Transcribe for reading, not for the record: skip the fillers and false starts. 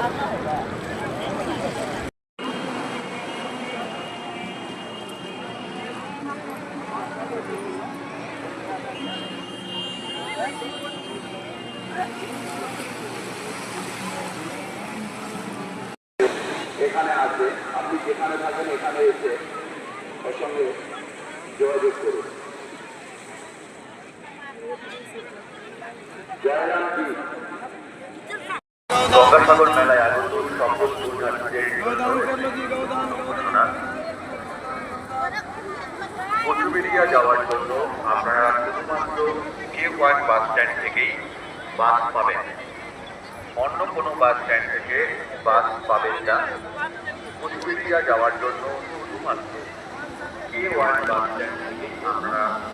এখানে আছে, আপনি যেখানে থাকেন এখানে এসে ওর সঙ্গে যোগাযোগ করুন। গঙ্গাসাগর মেলায় আগত সকল পুণ্যার্থীদের কচুবেড়িয়া যাওয়ার জন্য আপনারা শুধুমাত্র A1 বাস স্ট্যান্ড থেকেই বাস পাবেন, অন্য কোনো বাস স্ট্যান্ড থেকে বাস পাবেন না। কচুবেড়িয়া যাওয়ার জন্য শুধুমাত্র A1 বাস স্ট্যান্ড থেকেই আপনারা